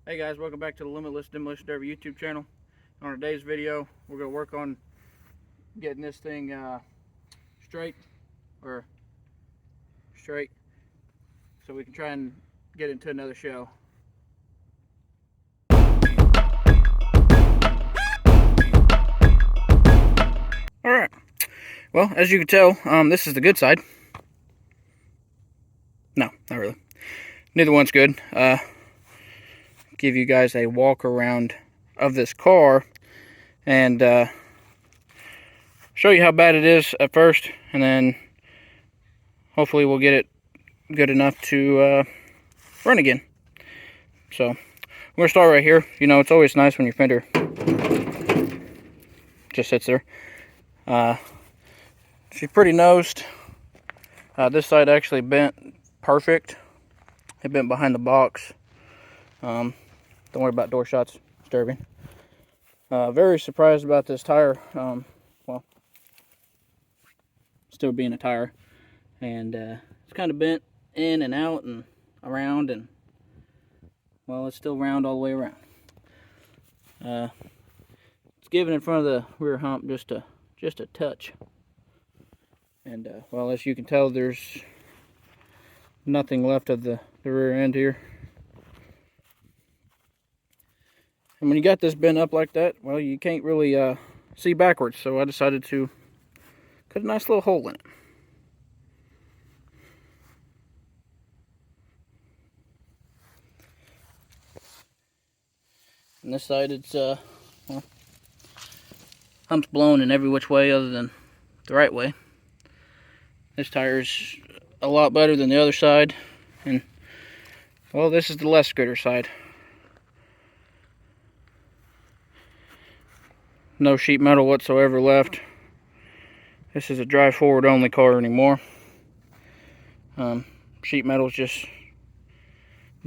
Hey guys, welcome back to the Limitless Demolition Derby YouTube channel. On today's video, we're going to work on getting this thing straight, so we can try and get into another show. Alright, well, as you can tell, this is the good side. No, not really. Neither one's good. Give you guys a walk around of this car and show you how bad it is at first, and then hopefully we'll get it good enough to run again. So we're gonna start right here. You know, it's always nice when your fender just sits there. She's pretty nosed. This side actually bent perfect. It bent behind the box. Don't worry about door shots disturbing. Very surprised about this tire. Well, still being a tire, and it's kind of bent in and out and around, and well, it's still round all the way around. It's giving in front of the rear hump just a touch, and well, as you can tell, there's nothing left of the rear end here. And when you got this bent up like that, well, you can't really see backwards, so I decided to cut a nice little hole in it. And this side, it's well, hump's blown in every which way other than the right way. This tire's a lot better than the other side, and well, this is the less gooder side. No sheet metal whatsoever left. This is a drive forward only car anymore. Sheet metal's just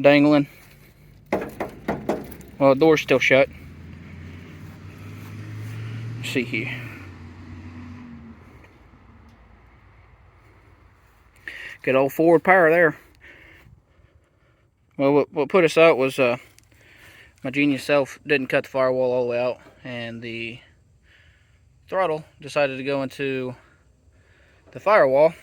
dangling. Well, the door's still shut. Let's see here. Good old forward power there. Well, what put us out was my genius self didn't cut the firewall all the way out, and the throttle decided to go into the firewall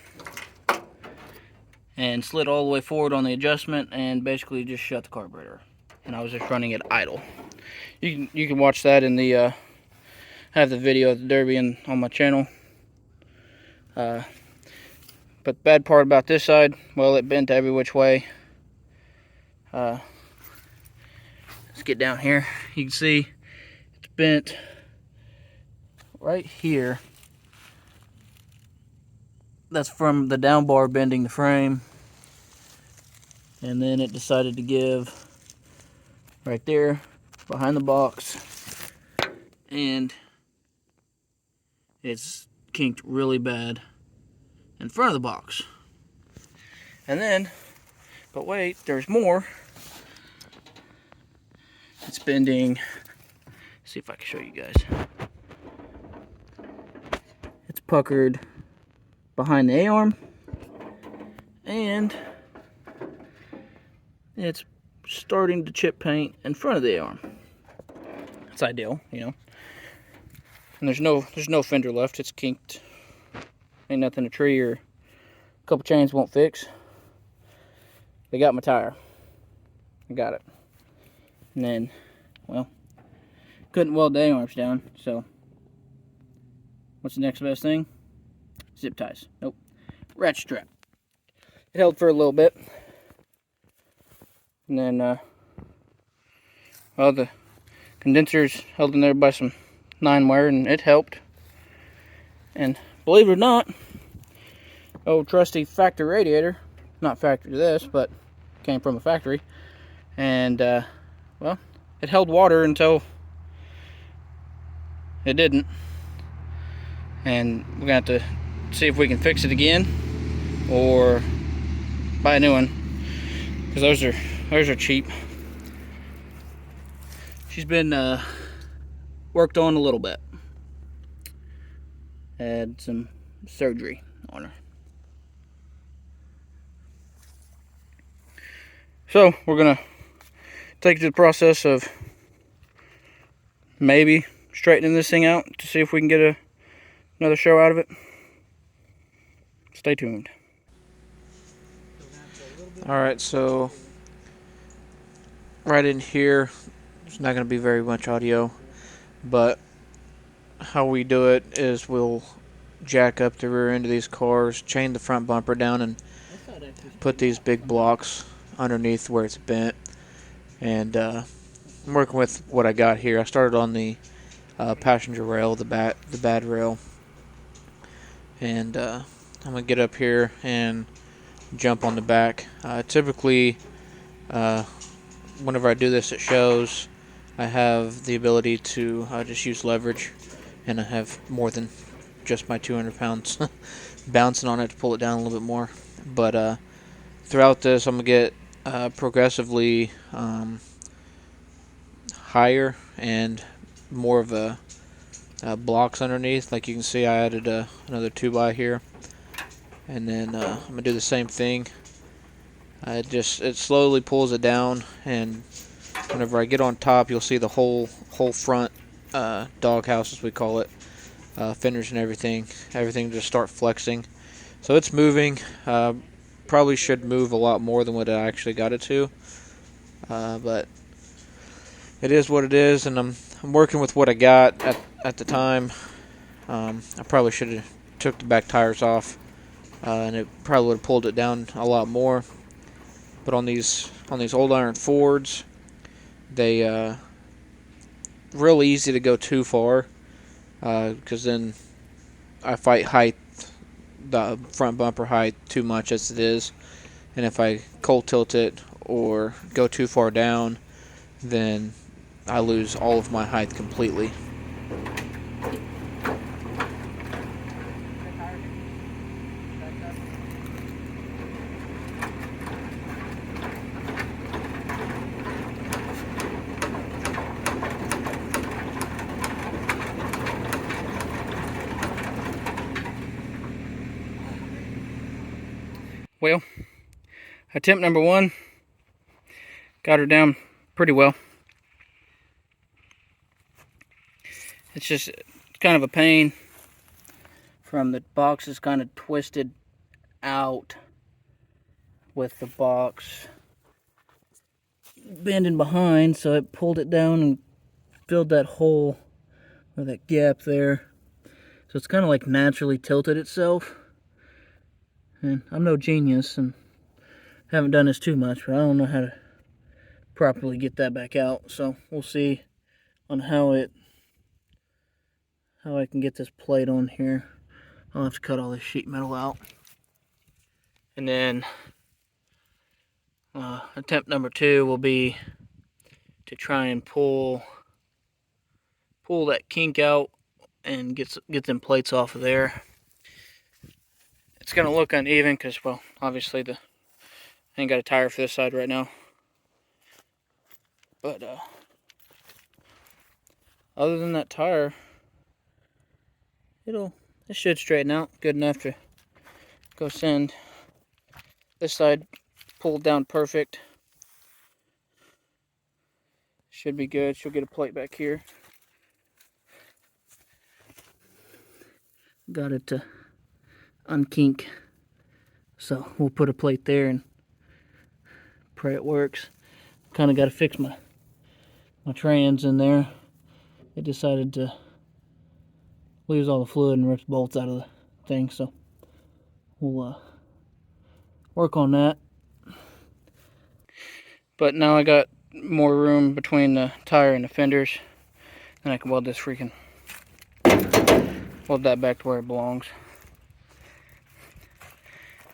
and slid all the way forward on the adjustment and basically just shut the carburetor. And I was just running it idle. You can watch that in the I have the video of the Derby on my channel. But the bad part about this side, well, it bent every which way. Let's get down here. You can see it's bent right here. That's from the down bar bending the frame, and then it decided to give right there behind the box, and it's kinked really bad in front of the box. And then, but wait, there's more. It's bending. See if I can show you guys. It's puckered behind the A-arm, and it's starting to chip paint in front of the A-arm. It's ideal, you know. And there's no fender left. It's kinked. Ain't nothing a tree or a couple chains won't fix. They got my tire. I got it. And then, well, couldn't weld the A-arms down, so what's the next best thing? Zip ties. Nope. Ratchet strap. It held for a little bit. And then, well, the condenser's held in there by some 9-wire, and it helped. And believe it or not, old trusty factory radiator, not factory to this, but came from a factory. And, well, it held water until it didn't. And we're going to have to see if we can fix it again or buy a new one, because those are cheap. She's been worked on a little bit. Had some surgery on her. So we're gonna take it to the process of maybe straightening this thing out to see if we can get another show out of it. Stay tuned. Alright, so right in here, there's not going to be very much audio, but how we do it is we'll jack up the rear end of these cars, chain the front bumper down, and put these big blocks underneath where it's bent. And I'm working with what I got here. I started on the passenger rail, the bad rail, and I'm gonna get up here and jump on the back. Typically, whenever I do this at shows, I have the ability to just use leverage, and I have more than just my 200 pounds bouncing on it to pull it down a little bit more. But throughout this, I'm going to get progressively higher and more of a blocks underneath. Like you can see, I added another 2x here. And then I'm going to do the same thing. It slowly pulls it down, and whenever I get on top, you'll see the whole front doghouse, as we call it, fenders and everything just start flexing. So it's moving. Probably should move a lot more than what I actually got it to, but it is what it is, and I'm working with what I got at the time. I probably should have took the back tires off, and it probably would have pulled it down a lot more. But on these old iron Fords, they real easy to go too far, because then I fight height, the front bumper height, too much as it is, and if I cold tilt it or go too far down, then I lose all of my height completely. Well, attempt number 1, got her down pretty well. It's just kind of a pain from the box is kind of twisted out with the box bending behind, so it pulled it down and filled that hole or that gap there. So it's kind of like naturally tilted itself. And I'm no genius and haven't done this too much, but I don't know how to properly get that back out. So we'll see on how I can get this plate on here. I'll have to cut all this sheet metal out. And then attempt number 2 will be to try and pull that kink out and get them plates off of there. It's gonna look uneven because, well, obviously I ain't got a tire for this side right now. But other than that tire, it should straighten out good enough to go send. This side pulled down perfect. Should be good. She'll get a plate back here. Got it to unkink, so we'll put a plate there and pray it works. Kind of got to fix my trans in there. It decided to lose all the fluid and rip the bolts out of the thing, so we'll work on that. But now I got more room between the tire and the fenders, and I can weld that back to where it belongs.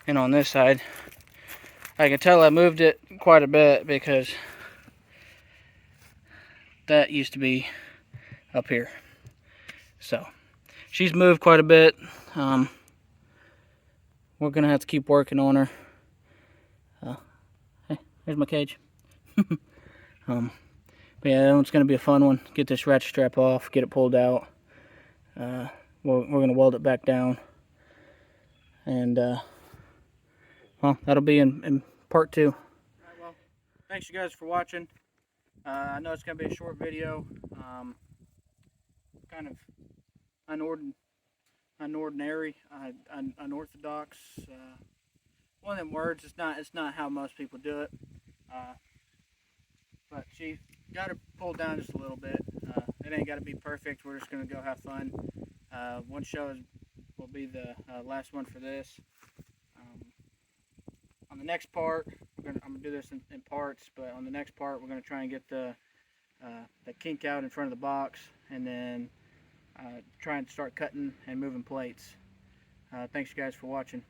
And on this side, I can tell I moved it quite a bit because that used to be up here. So she's moved quite a bit. We're gonna have to keep working on her. Hey, there's my cage. But yeah, it's gonna be a fun one. Get this ratchet strap off, get it pulled out. We're gonna weld it back down, and well, that'll be in part 2. Alright, well, thanks you guys for watching. I know it's going to be a short video, kind of unordinary, unorthodox. One of them words. It's not how most people do it. But she got to pull down just a little bit. It ain't got to be perfect. We're just going to go have fun. One show will be the last one for this. On the next part, I'm gonna do this in parts, but on the next part, we're gonna try and get the kink out in front of the box, and then try and start cutting and moving plates. Thanks, you guys, for watching.